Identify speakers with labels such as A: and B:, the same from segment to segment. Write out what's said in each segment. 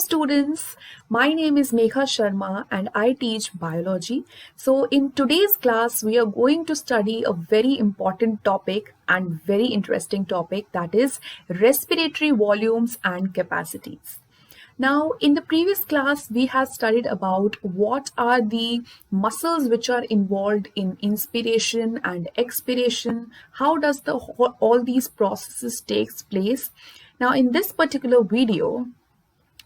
A: students, my name is Megha Sharma and I teach biology. So in today's class, we are going to study a very important topic and very interesting topic, that is respiratory volumes and capacities. Now, in the previous class, we have studied about what are the muscles which are involved in inspiration and expiration. How does all these processes takes place? Now, in this particular video,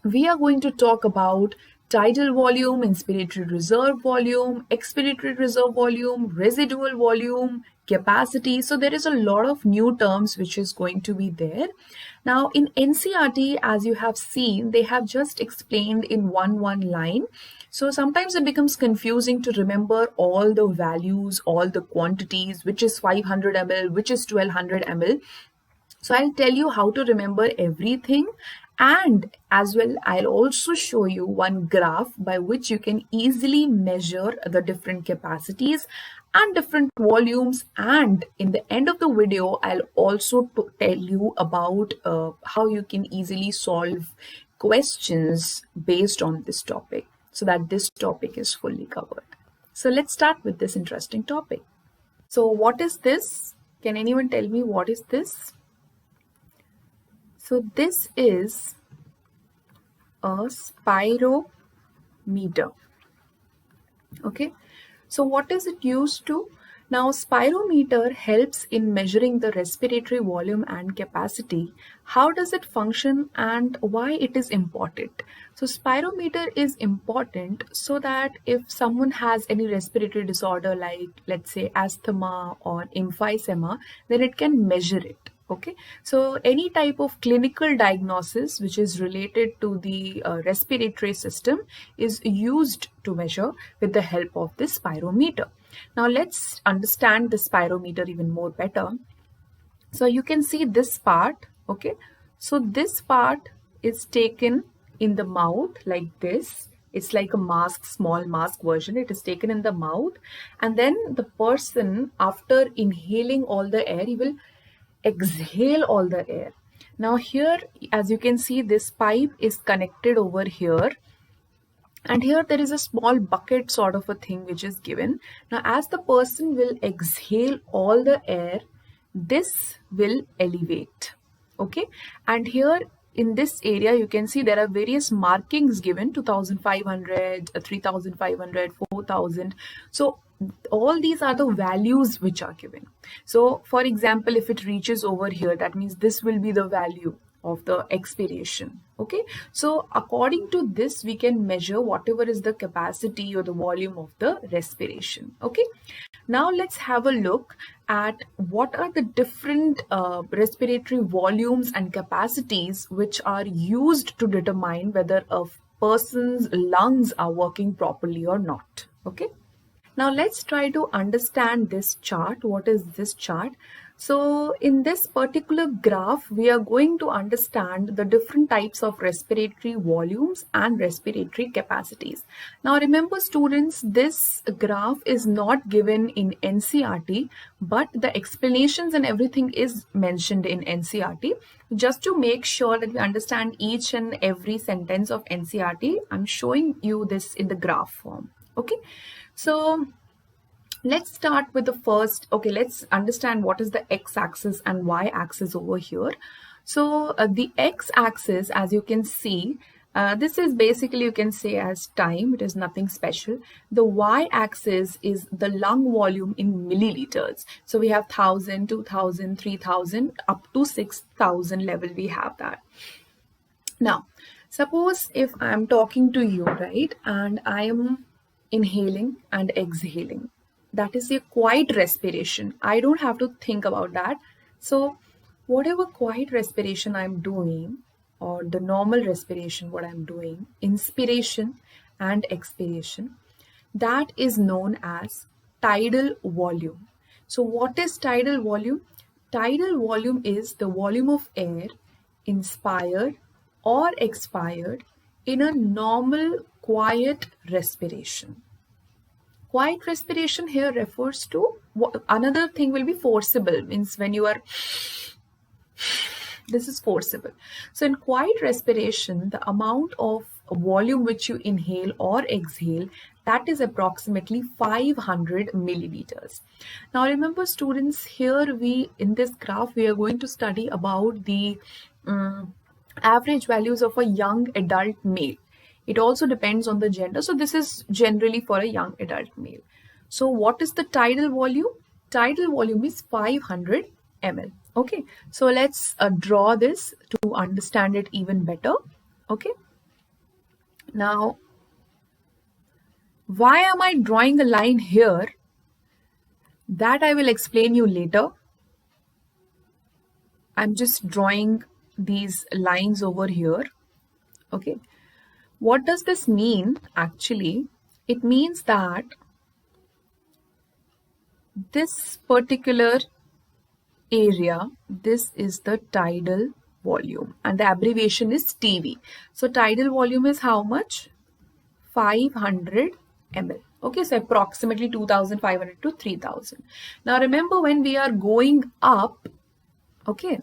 A: we are going to talk about tidal volume, inspiratory reserve volume, expiratory reserve volume, residual volume, capacity. So there is a lot of new terms which is going to be there. Now in NCERT, as you have seen, they have just explained in one line. So sometimes it becomes confusing to remember all the values, all the quantities, which is 500 ml, which is 1200 ml. So I'll tell you how to remember everything, and as well I'll also show you one graph by which you can easily measure the different capacities and different volumes, and in the end of the video I'll also tell you about how you can easily solve questions based on this topic so that this topic is fully covered. So let's start with this interesting topic. So what is this? Can anyone tell me what is this? So this is a spirometer. Okay, so what is it used to? Now, spirometer helps in measuring the respiratory volume and capacity. How does it function and why it is important? So spirometer is important so that if someone has any respiratory disorder like, let's say, asthma or emphysema, then it can measure it. Okay, so any type of clinical diagnosis which is related to the respiratory system is used to measure with the help of this spirometer. Now let's understand the spirometer even more better. So you can see this part. Okay, so this part is taken in the mouth like this. It's like a mask, small mask version. It is taken in the mouth, and then the person, after inhaling all the air, he will exhale all the air. Now here, as you can see, this pipe is connected over here, and here there is a small bucket sort of a thing which is given. Now as the person will exhale all the air, this will elevate. Okay, and here in this area you can see there are various markings given: 2500, 3500, 4000. So all these are the values which are given. So for example, if it reaches over here, that means this will be the value of the expiration. Okay, so according to this we can measure whatever is the capacity or the volume of the respiration. Okay, now let's have a look at what are the different respiratory volumes and capacities which are used to determine whether a person's lungs are working properly or not. Okay, now let's try to understand this chart. What is this chart? So in this particular graph, we are going to understand the different types of respiratory volumes and respiratory capacities. Now remember students, this graph is not given in NCERT, but the explanations and everything is mentioned in NCERT. Just to make sure that we understand each and every sentence of NCERT, I'm showing you this in the graph form. Okay, so let's start with the first. Okay, let's understand what is the x-axis and y-axis over here. So the x-axis, as you can see, this is basically, you can say, as time. It is nothing special. The y-axis is the lung volume in milliliters. So we have 1000, 2000, 3000, up to 6000 level we have that. Now suppose if I am talking to you, right, and I am inhaling and exhaling, that is a quiet respiration. I don't have to think about that. So whatever quiet respiration I'm doing, or the normal respiration what I'm doing, inspiration and expiration, that is known as tidal volume. So what is tidal volume? Tidal volume is the volume of air inspired or expired in a normal quiet respiration. Quiet respiration here refers to another thing will be forcible, means when you are This is forcible. So in quiet respiration, the amount of volume which you inhale or exhale, that is approximately 500 milliliters. Now remember students, here in this graph we are going to study about the average values of a young adult male. It also depends on the gender. So this is generally for a young adult male. So what is the tidal volume? Tidal volume is 500 ml. Okay, so let's draw this to understand it even better. Okay, now why am I drawing a line here? That I will explain you later. I'm just drawing these lines over here. Okay, what does this mean actually? It means that this particular area, this is the tidal volume and the abbreviation is TV. So tidal volume is how much? 500 ml. Okay, so approximately 2500 to 3000. Now remember, when we are going up, okay,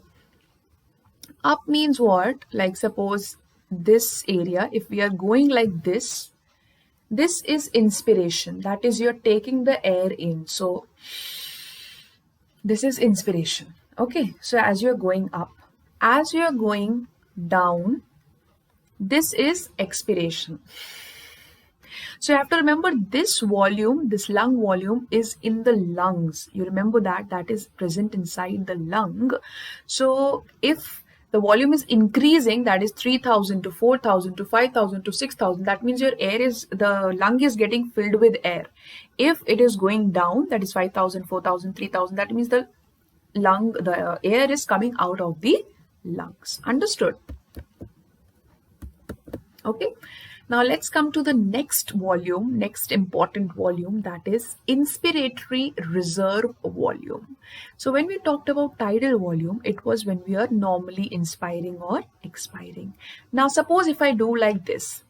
A: up means what? Like suppose this area, if we are going like this is inspiration. That is, you're taking the air in. So this is inspiration. Okay, so as you're going up, as you're going down, this is expiration. So you have to remember, this volume, this lung volume is in the lungs. You remember that is present inside the lung. So if the volume is increasing, that is 3000 to 4000 to 5000 to 6000, that means the lung is getting filled with air. If it is going down, that is 5000, 4000, 3000, that means the air is coming out of the lungs. Understood? Okay. Now let's come to the next volume, next important volume, that is inspiratory reserve volume. So when we talked about tidal volume, it was when we are normally inspiring or expiring. Now suppose if I do like this,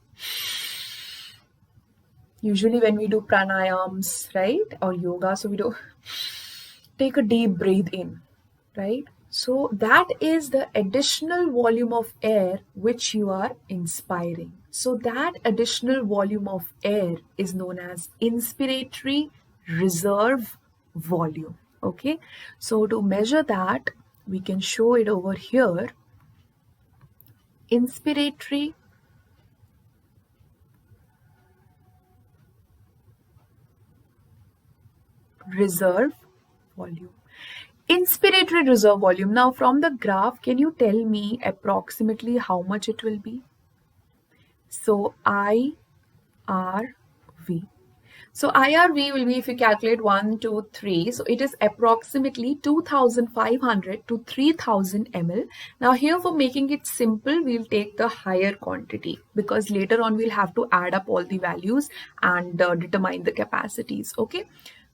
A: usually when we do pranayams, right, or yoga, so we do take a deep breath in, right? So that is the additional volume of air which you are inspiring. So that additional volume of air is known as inspiratory reserve volume. Okay, so to measure that, we can show it over here. Inspiratory reserve volume. Inspiratory reserve volume. Now from the graph, can you tell me approximately how much it will be? So IRV. So IRV will be, if you calculate 1, 2, 3, so it is approximately 2500 to 3000 ml. Now here, for making it simple, we'll take the higher quantity because later on we'll have to add up all the values and determine the capacities. Okay,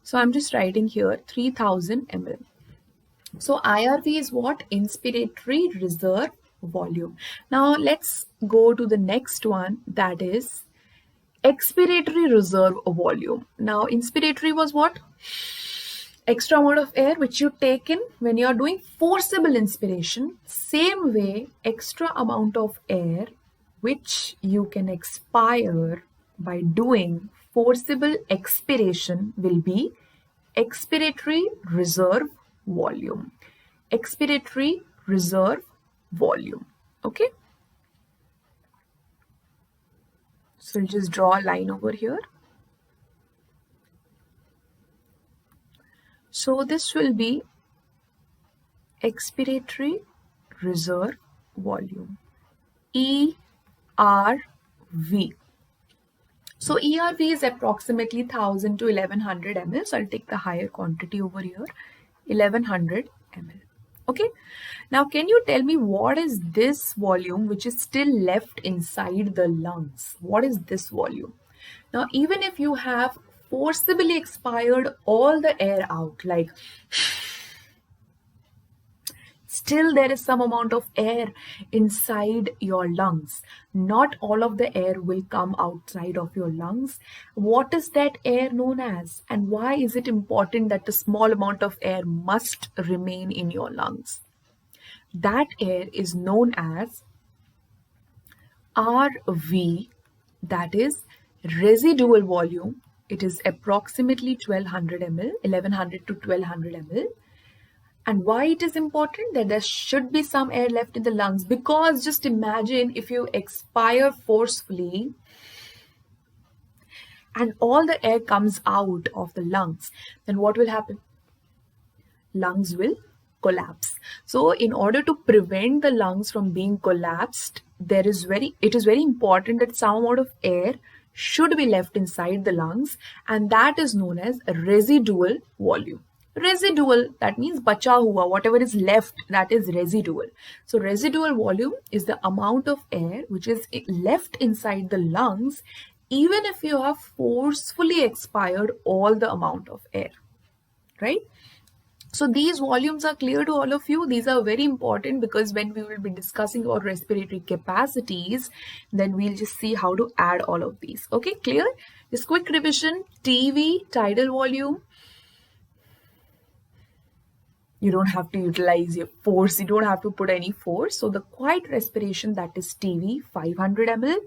A: so I'm just writing here 3000 ml. So IRV is what? Inspiratory reserve volume. Now let's go to the next one, that is expiratory reserve volume. Now inspiratory was what? Extra amount of air which you take in when you are doing forcible inspiration. Same way, extra amount of air which you can expire by doing forcible expiration will be expiratory reserve volume. Expiratory reserve volume. Okay, so we'll just draw a line over here. So this will be expiratory reserve volume, ERV. So ERV is approximately 1000 to 1100 ml. So I'll take the higher quantity over here, 1100 ml. Okay, now can you tell me what is this volume which is still left inside the lungs? What is this volume? Now even if you have forcibly expired all the air out, like still there is some amount of air inside your lungs. Not all of the air will come outside of your lungs. What is that air known as? And why is it important that a small amount of air must remain in your lungs? That air is known as RV, that is residual volume. It is approximately 1200 ml, 1100 to 1200 ml. And why it is important that there should be some air left in the lungs? Because just imagine if you expire forcefully and all the air comes out of the lungs, then what will happen? Lungs will collapse. So in order to prevent the lungs from being collapsed, it is very important that some amount of air should be left inside the lungs, and that is known as residual volume. Residual, that means bacha hua, whatever is left, that is residual. So residual volume is the amount of air which is left inside the lungs even if you have forcefully expired all the amount of air, right? So these volumes are clear to all of you. These are very important because when we will be discussing about respiratory capacities, then we'll just see how to add all of these. Okay, clear? Just quick revision. TV, tidal volume. You don't have to utilize your force. You don't have to put any force. So the quiet respiration, that is TV, 500 ml.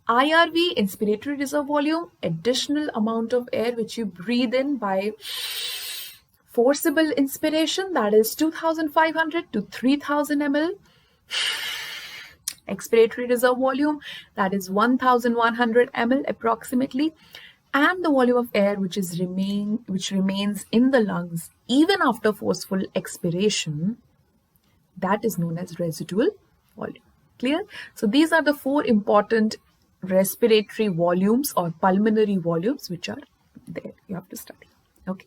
A: IRV, inspiratory reserve volume, additional amount of air which you breathe in by forcible inspiration, that is 2500 to 3000 ml. Expiratory reserve volume, that is 1100 ml approximately. And the volume of air which remains in the lungs even after forceful expiration, that is known as residual volume. Clear? So these are the 4 important respiratory volumes or pulmonary volumes which are there. You have to study. Okay.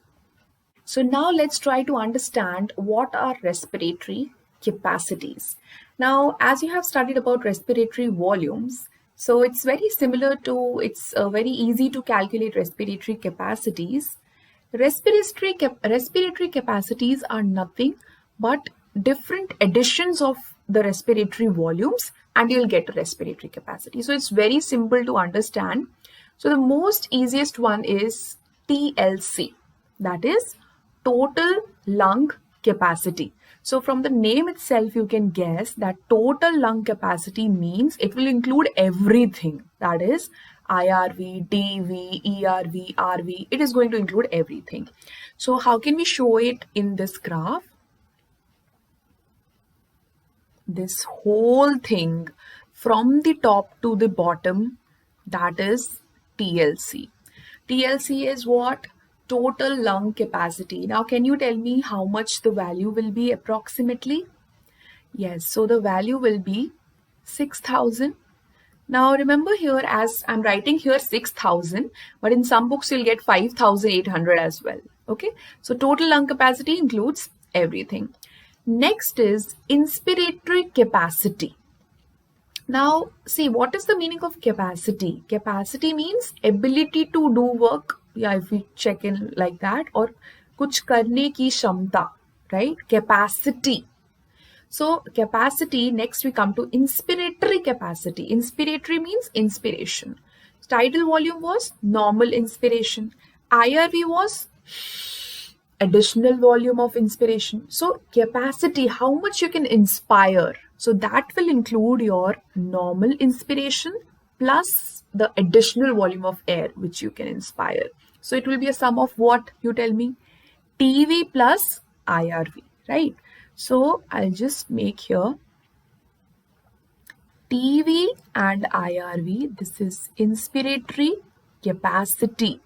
A: So now let's try to understand what are respiratory capacities. Now, as you have studied about respiratory volumes, so it's very similar to, it's very easy to calculate respiratory capacities. Respiratory capacities are nothing but different additions of the respiratory volumes and you'll get a respiratory capacity. So it's very simple to understand. So the most easiest one is TLC, that is total lung capacity. So from the name itself, you can guess that total lung capacity means it will include everything. That is IRV, DV, ERV, RV. It is going to include everything. So how can we show it in this graph? This whole thing from the top to the bottom, that is TLC. TLC is what? Total lung capacity. Now, can you tell me how much the value will be approximately? Yes, so the value will be 6,000. Now, remember here, as I'm writing here 6,000, but in some books you'll get 5,800 as well. Okay, so total lung capacity includes everything. Next is inspiratory capacity. Now, see, what is the meaning of capacity? Capacity means ability to do work. Yeah, if we check in like that, or kuch karne ki shamta, right? Capacity. So capacity, next we come to inspiratory capacity. Inspiratory means inspiration. Tidal volume was normal inspiration. IRV was additional volume of inspiration. So capacity, how much you can inspire. So that will include your normal inspiration plus the additional volume of air which you can inspire. So it will be a sum of what, you tell me? TV plus IRV, right? So I'll just make here TV and IRV. This is inspiratory capacity.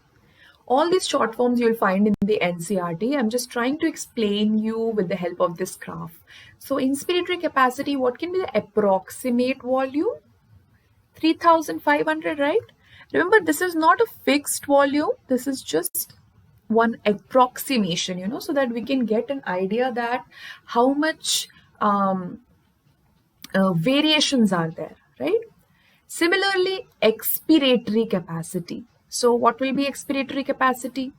A: All these short forms you'll find in the NCERT. I'm just trying to explain you with the help of this graph. So inspiratory capacity, what can be the approximate volume? 3,500, right? Remember, this is not a fixed volume. This is just one approximation, so that we can get an idea that how much variations are there, right? Similarly, expiratory capacity. So what will be expiratory capacity?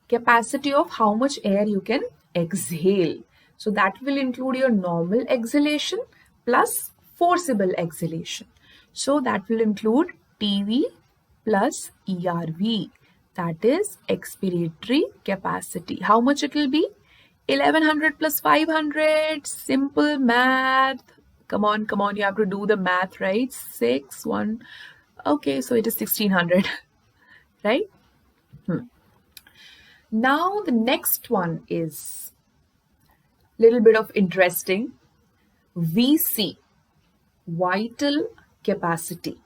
A: Capacity of how much air you can exhale. So that will include your normal exhalation plus forcible exhalation. So that will include TV plus ERV. That is expiratory capacity. How much it will be? 1100 plus 500, simple math. Come on, you have to do the math, right? 6, 1. Okay, so it is 1600, right? Now the next one is little bit of interesting. VC, vital capacity.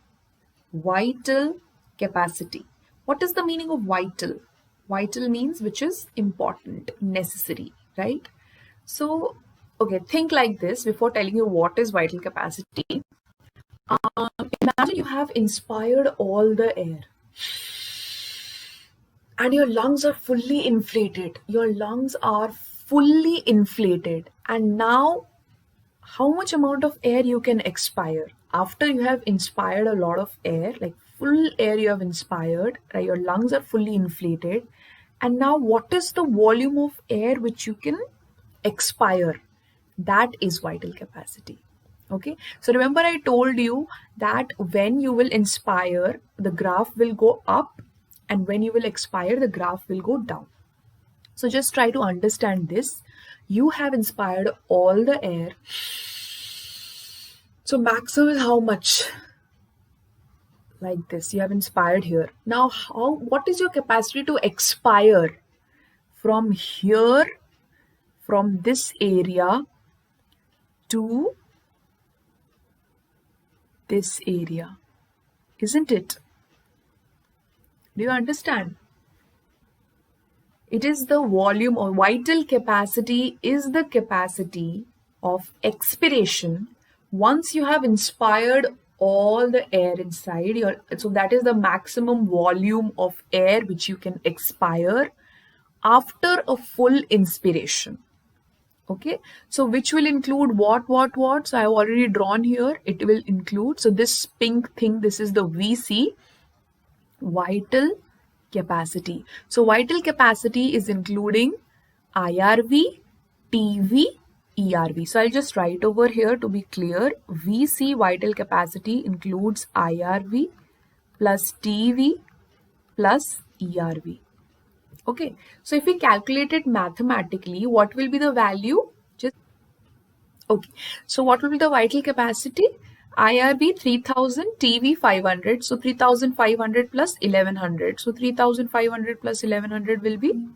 A: Vital capacity. What is the meaning of vital? Vital means which is important, necessary, right? So, okay, think like this before telling you what is vital capacity. Imagine you have inspired all the air and your lungs are fully inflated. Your lungs are fully inflated. And now, how much amount of air you can expire? After you have inspired a lot of air, like full air you have inspired, right? Your lungs are fully inflated. And now, what is the volume of air which you can expire? That is vital capacity. Okay, so remember I told you that when you will inspire, the graph will go up, and when you will expire, the graph will go down. So just try to understand this. You have inspired all the air. So maximum is how much? Like this, you have inspired here. Now, what is your capacity to expire from here, from this area to this area? Isn't it? Do you understand? It is the volume, or vital capacity is the capacity of expiration once you have inspired all the air inside your, so that is the maximum volume of air which you can expire after a full inspiration. Okay, so which will include what? So I have already drawn here. It will include, so this pink thing, this is the VC, vital capacity. So vital capacity is including IRV, TV, ERV. So I'll just write over here to be clear. VC, vital capacity, includes IRV plus TV plus ERV. Okay, so if we calculate it mathematically, what will be the value? Just okay. So what will be the vital capacity? IRB 3000, TV 500. So 3500 plus 1100. So 3500 plus 1100 will be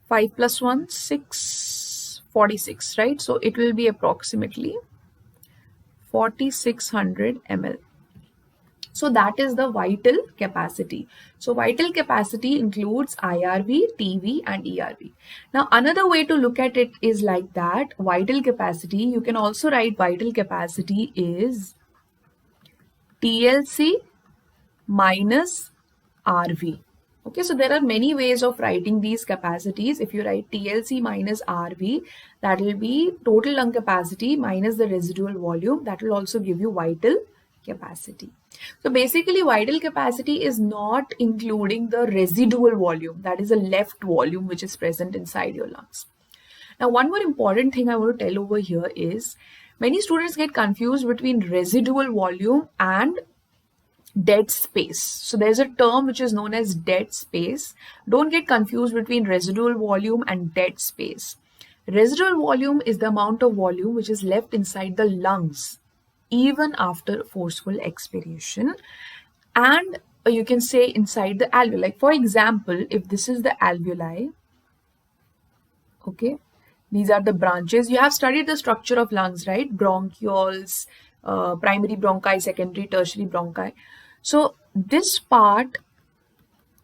A: 5 plus 1, 6, 46, right? So it will be approximately 4600 ml. So that is the vital capacity. So vital capacity includes IRV, TV and ERV. Now another way to look at it is like that. Vital capacity, you can also write vital capacity is TLC minus RV. Okay, so there are many ways of writing these capacities. If you write TLC minus RV, that will be total lung capacity minus the residual volume. That will also give you vital capacity. So basically, vital capacity is not including the residual volume. That is a left volume which is present inside your lungs. Now, one more important thing I want to tell over here is many students get confused between residual volume and dead space. So there's a term which is known as dead space. Don't get confused between residual volume and dead space. Residual volume is the amount of volume which is left inside the lungs even after forceful expiration, and you can say inside the alveoli. Like for example, if this is the alveoli, okay, these are the branches. You have studied the structure of lungs, right? Bronchioles, primary bronchi, secondary, tertiary bronchi. So this part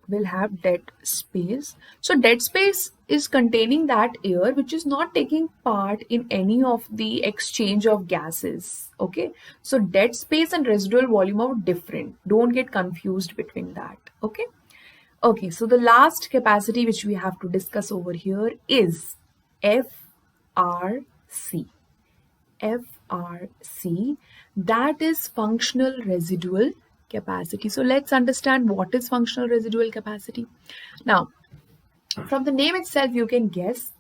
A: will have dead space. So dead space is containing that air which is not taking part in any of the exchange of gases. Okay, so dead space and residual volume are different. Don't get confused between that. Okay. Okay, so the last capacity which we have to discuss over here is FRC. FRC, that is functional residual capacity. So let's understand what is functional residual capacity. Now, from the name itself, you can guess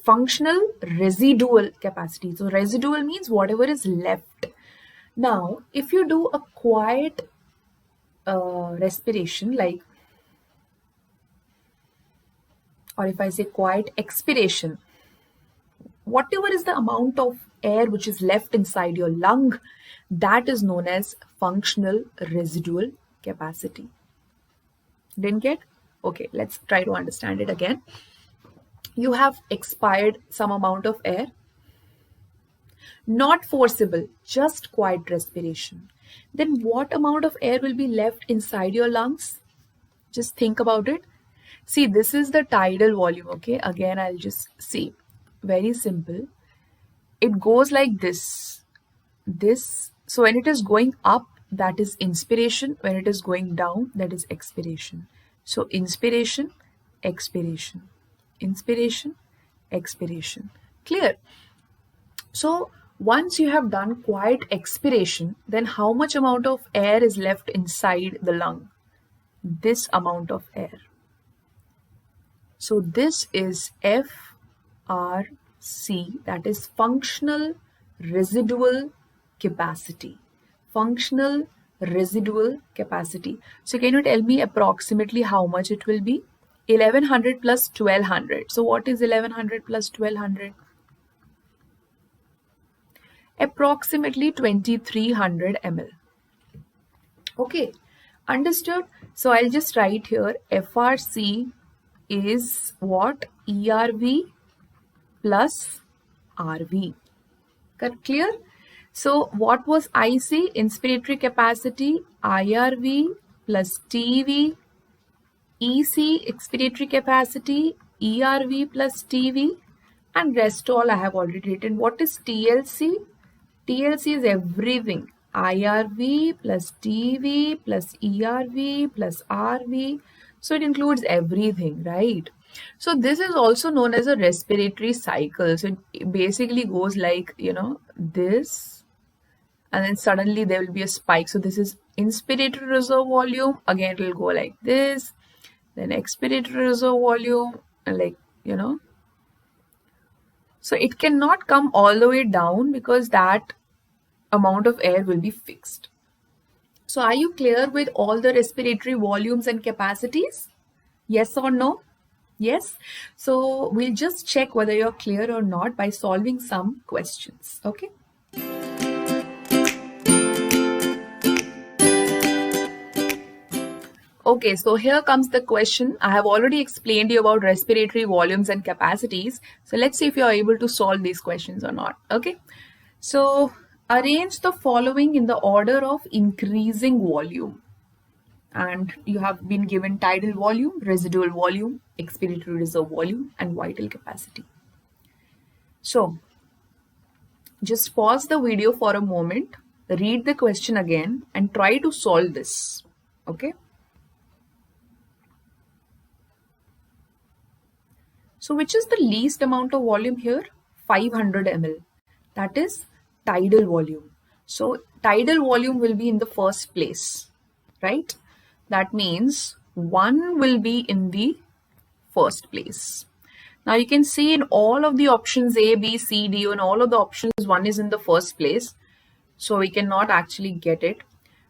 A: functional residual capacity. So residual means whatever is left. Now, if you do a quiet respiration, like or if I say quiet expiration, whatever is the amount of air which is left inside your lung, that is known as functional residual capacity. Didn't get? Okay, let's try to understand it again. You have expired some amount of air, not forcible, just quiet respiration. Then what amount of air will be left inside your lungs? Just think about it. See, this is the tidal volume, okay? Again, I'll just see. Very simple. It goes like this. So when it is going up, that is inspiration. When it is going down, that is expiration. So inspiration, expiration, inspiration, expiration. Clear? So once you have done quiet expiration, then how much amount of air is left inside the lung? This amount of air. So this is FRC, that is functional residual capacity. Functional residual capacity. So can you tell me approximately how much it will be? 1100 plus 1200. So what is 1100 plus 1200? Approximately 2300 ml. Okay, understood? So I'll just write here FRC is what? ERV plus RV. Clear? So what was IC? Inspiratory capacity, IRV plus TV, EC expiratory capacity, ERV plus TV, and rest all I have already written. What is TLC? TLC is everything. IRV plus TV plus ERV plus RV. So it includes everything, right? So this is also known as a respiratory cycle. So it basically goes like, this, and then suddenly there will be a spike. So this is inspiratory reserve volume. Again, it will go like this. Then expiratory reserve volume, and So it cannot come all the way down because that amount of air will be fixed. So are you clear with all the respiratory volumes and capacities? Yes or no? Yes. So we'll just check whether you're clear or not by solving some questions. Okay. Okay, so here comes the question. I have already explained you about respiratory volumes and capacities. So let's see if you are able to solve these questions or not. Okay. So arrange the following in the order of increasing volume. And you have been given tidal volume, residual volume, expiratory reserve volume, and vital capacity. So just pause the video for a moment, read the question again, and try to solve this. Okay. So which is the least amount of volume here? 500 ml. That is tidal volume. So tidal volume will be in the first place, right? That means 1 will be in the first place. Now you can see in all of the options A, B, C, D, and all of the options 1 is in the first place. So we cannot actually get it.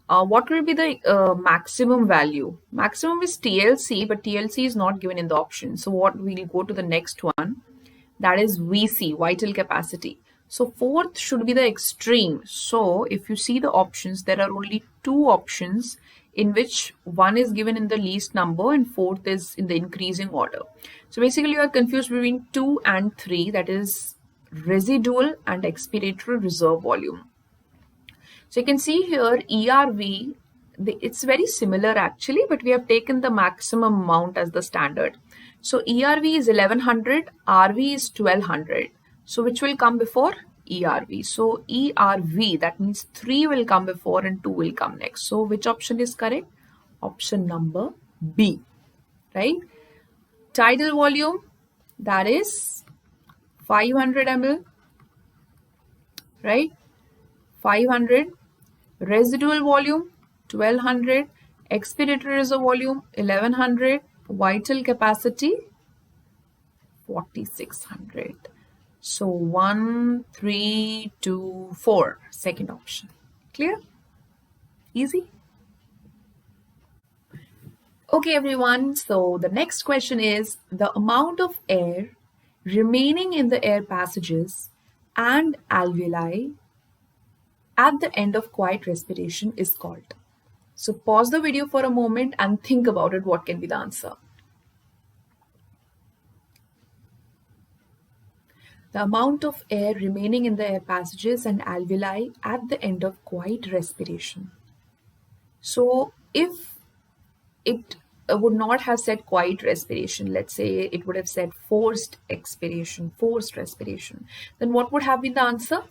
A: What will be the maximum value? Maximum is TLC, but TLC is not given in the option. So what we'll go to the next one, that is VC, vital capacity. So fourth should be the extreme. So if you see the options, there are only 2 options in which 1 is given in the least number and 4th is in the increasing order. So basically you are confused between 2 and 3, that is residual and expiratory reserve volume. So you can see here ERV, it's very similar actually, but we have taken the maximum amount as the standard. So ERV is 1100, RV is 1200. So which will come before? ERV. So ERV, that means 3 will come before and 2 will come next. So which option is correct? Option number B, right? Tidal volume, that is 500 ml, right? 500. Residual volume 1200, expiratory reserve volume 1100, vital capacity 4600. So 1, 3, 2, 4, second option. Clear? Easy? Okay, everyone. So the next question is the amount of air remaining in the air passages and alveoli at the end of quiet respiration is called. So pause the video for a moment and think about it. What can be the answer? The amount of air remaining in the air passages and alveoli at the end of quiet respiration. So if it would not have said quiet respiration, let's say it would have said forced expiration, forced respiration, then what would have been the answer?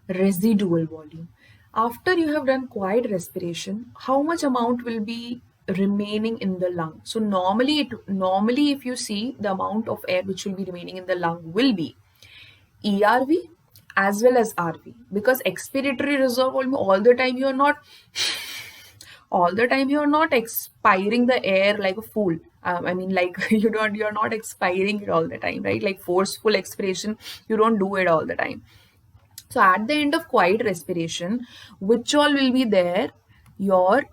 A: Residual volume. After you have done quiet respiration, how much amount will be remaining in the lung? So normally if you see, the amount of air which will be remaining in the lung will be ERV as well as RV, because expiratory reserve volume, all the time you're not expiring the air like a fool. I mean, like you're not expiring it all the time, right? Like forceful expiration, you don't do it all the time. So at the end of quiet respiration, which all will be there? Your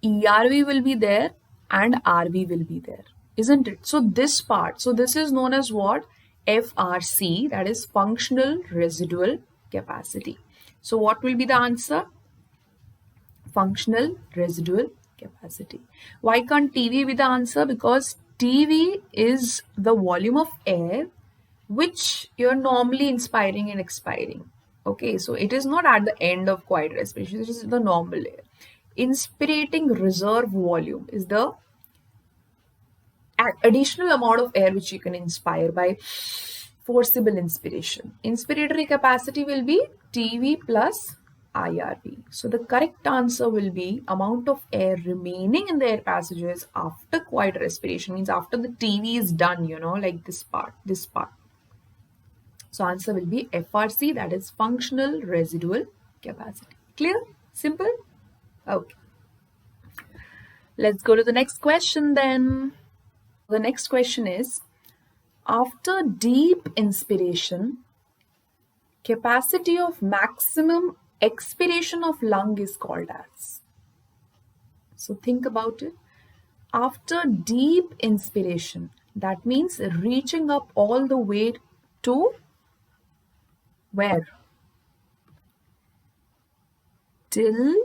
A: ERV will be there and RV will be there, isn't it? So this part, so this is known as what? FRC, that is functional residual capacity. So what will be the answer? Functional residual capacity. Why can't TV be the answer? Because TV is the volume of air which you're normally inspiring and expiring. Okay, so it is not at the end of quiet respiration, it is the normal air. Inspirating reserve volume is the additional amount of air which you can inspire by forcible inspiration. Inspiratory capacity will be TV plus IRV. So the correct answer will be amount of air remaining in the air passages after quiet respiration, means after the TV is done, like this part. So answer will be FRC, that is functional residual capacity. Clear? Simple? Okay. Let's go to the next question then. The next question is, after deep inspiration, capacity of maximum expiration of lung is called as. So think about it. After deep inspiration, that means reaching up all the way to where? Till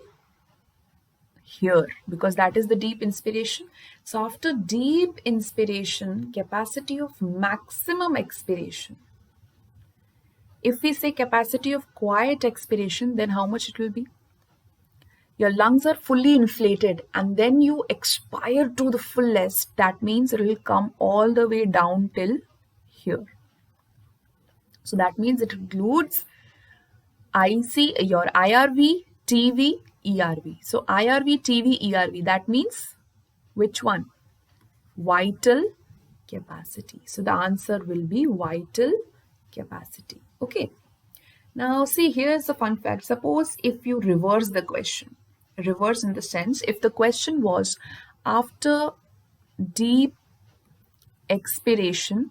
A: here, because that is the deep inspiration. So after deep inspiration, capacity of maximum expiration. If we say capacity of quiet expiration, then how much it will be? Your lungs are fully inflated and then you expire to the fullest. That means it will come all the way down till here. So that means it includes your IRV, TV, ERV. So IRV, TV, ERV, that means which one? Vital capacity. So the answer will be vital capacity. Okay. Now see, here's the fun fact. Suppose if you reverse the question, reverse in the sense, if the question was after deep expiration,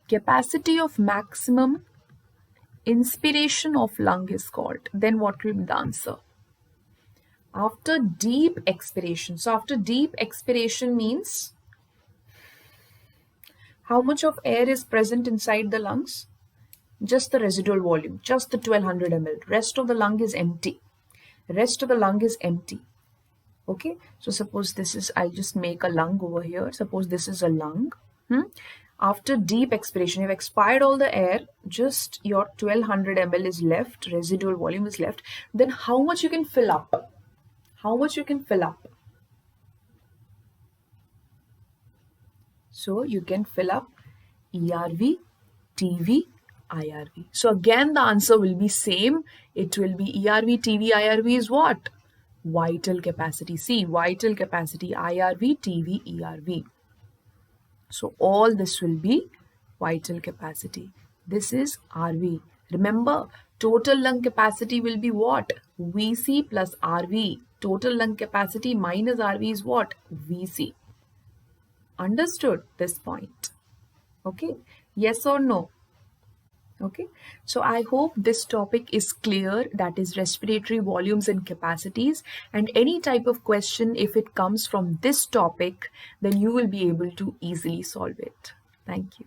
A: capacity of maximum inspiration of lung is called, then what will be the answer? After deep expiration. So after deep expiration means how much of air is present inside the lungs? Just the residual volume, just the 1200 ml. Rest of the lung is empty. Rest of the lung is empty. Okay, so suppose this is, I'll just make a lung over here. Suppose this is a lung. After deep expiration, you've expired all the air, just your 1200 ml is left, residual volume is left. Then how much you can fill up? How much you can fill up? So you can fill up ERV, TV, IRV. So again, the answer will be same. It will be ERV, TV, IRV is what? Vital capacity. See, vital capacity, IRV, TV, ERV. So all this will be vital capacity. This is RV. Remember, total lung capacity will be what? VC plus RV. Total lung capacity minus RV is what? VC. Understood this point? Okay. Yes or no? Okay, so I hope this topic is clear, that is respiratory volumes and capacities, and any type of question, if it comes from this topic, then you will be able to easily solve it. Thank you.